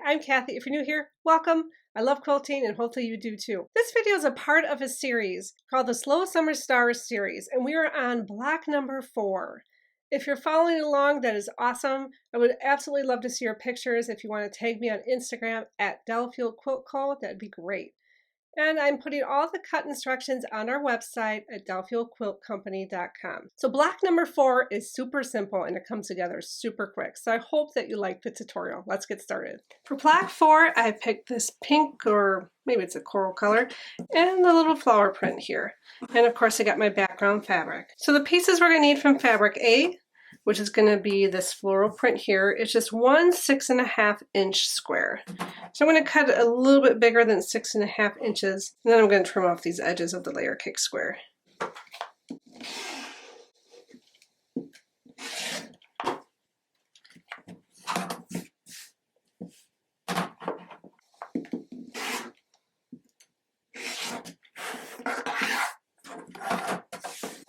I'm Kathy. If you're new here, welcome. I love quilting and hopefully you do too. This video is a part of a series called the Slow Summer Star series, and we are on block number 4. If you're following along, that is awesome. I would absolutely love to see your pictures. If you want to tag me on Instagram at Delfield Quilt Co, that'd be great. And I'm putting all the cut instructions on our website at delfieldquiltcompany.com. So block number 4 is super simple and it comes together super quick. So I hope that you like the tutorial. Let's get started. For block 4, I picked this pink, or maybe it's a coral color, and the little flower print here. And of course I got my background fabric. So the pieces we're going to need from fabric A, which is going to be this floral print here, is just 1 6.5 inch square. So I'm going to cut it a little bit bigger than 6.5 inches, and then I'm going to trim off these edges of the layer cake square.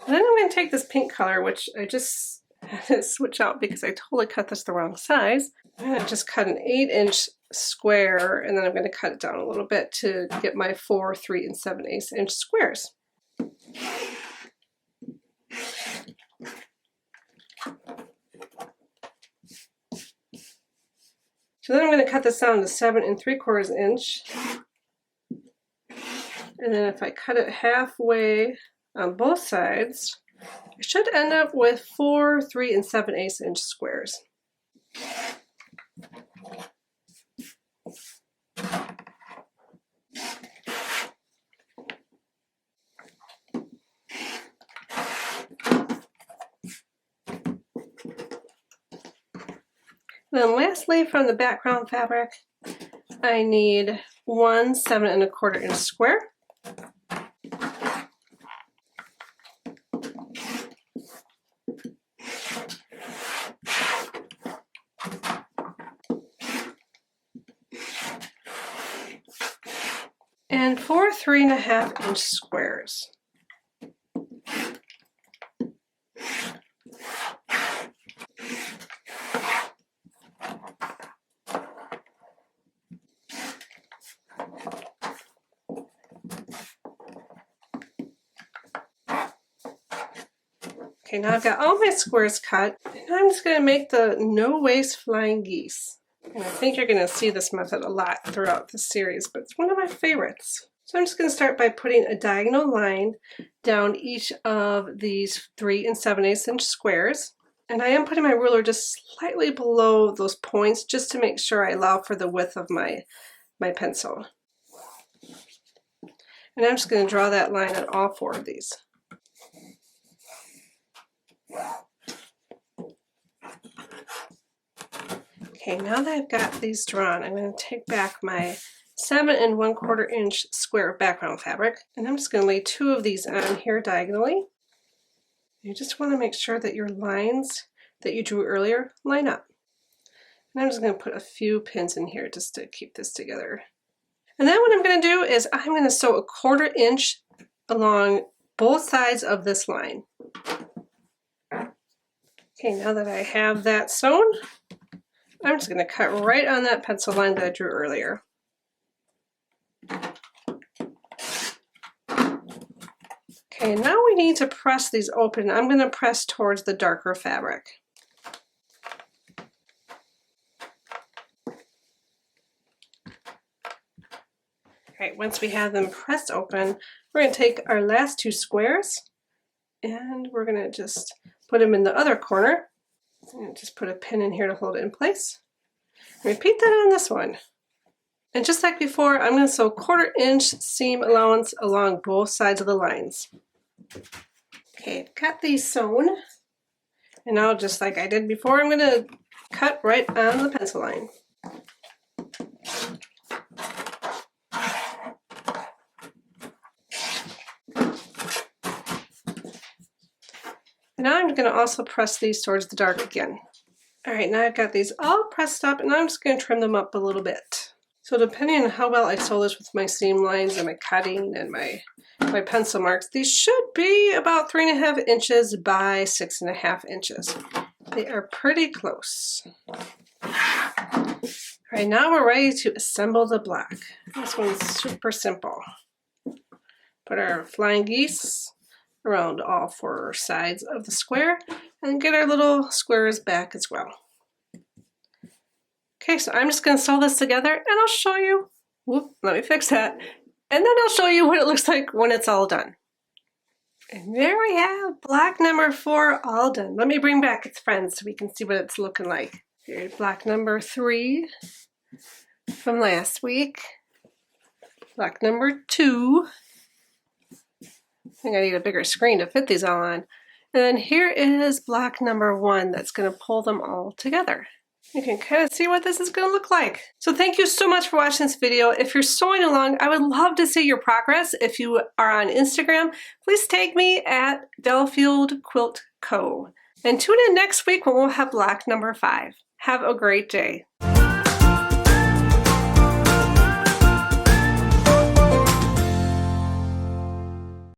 And then I'm going to take this pink color, which I just had to switch out because I totally cut this the wrong size. I'm going to just cut an 8-inch square, and then I'm going to cut it down a little bit to get my 4, 3, and 7/8 inch squares. So then I'm going to cut this down to 7 3/4 inch. And then if I cut it halfway on both sides, I should end up with 4, 3, and 7/8 inch squares. Then lastly, from the background fabric, I need 1 7 1/4 inch square. And 4 3.5 inch squares. Okay, now I've got all my squares cut, and I'm just going to make the no-waste flying geese. And I think you're going to see this method a lot throughout the series, but it's one of my favorites. So I'm just going to start by putting a diagonal line down each of these 3 7/8 inch squares. And I am putting my ruler just slightly below those points just to make sure I allow for the width of my pencil. And I'm just going to draw that line on all 4 of these. Okay, now that I've got these drawn, I'm going to take back my 7 1/4 inch square of background fabric, and I'm just going to lay 2 of these on here diagonally. You just want to make sure that your lines that you drew earlier line up. And I'm just going to put a few pins in here just to keep this together. And then what I'm going to do is I'm going to sew a 1/4 inch along both sides of this line. Okay, now that I have that sewn, I'm just going to cut right on that pencil line that I drew earlier. Okay, now we need to press these open. I'm going to press towards the darker fabric. Alright, once we have them pressed open, we're going to take our last 2 squares and we're going to just put them in the other corner. And just put a pin in here to hold it in place. Repeat that on this one. And just like before, I'm going to sew 1/4 inch seam allowance along both sides of the lines. Okay, I've got these sewn. And now, just like I did before, I'm going to cut right on the pencil line. And now I'm going to also press these towards the dark again. Alright, now I've got these all pressed up, and I'm just going to trim them up a little bit. So depending on how well I sew this with my seam lines and my cutting and my pencil marks, these should be about 3.5 inches by 6.5 inches. They are pretty close. All right, now we're ready to assemble the block. This one's super simple. Put our flying geese around all 4 sides of the square and get our little squares back as well. Okay, so I'm just going to sew this together and I'll show you. Whoop, let me fix that. And then I'll show you what it looks like when it's all done. And there we have block number 4 all done. Let me bring back its friends so we can see what it's looking like. Here's block number 3 from last week. Block number 2. I think I need a bigger screen to fit these all on. And then here is block number 1 that's going to pull them all together. You can kind of see what this is going to look like. So thank you so much for watching this video. If you're sewing along, I would love to see your progress. If you are on Instagram, please tag me at Delfield Quilt Co. And tune in next week when we'll have block number 5. Have a great day.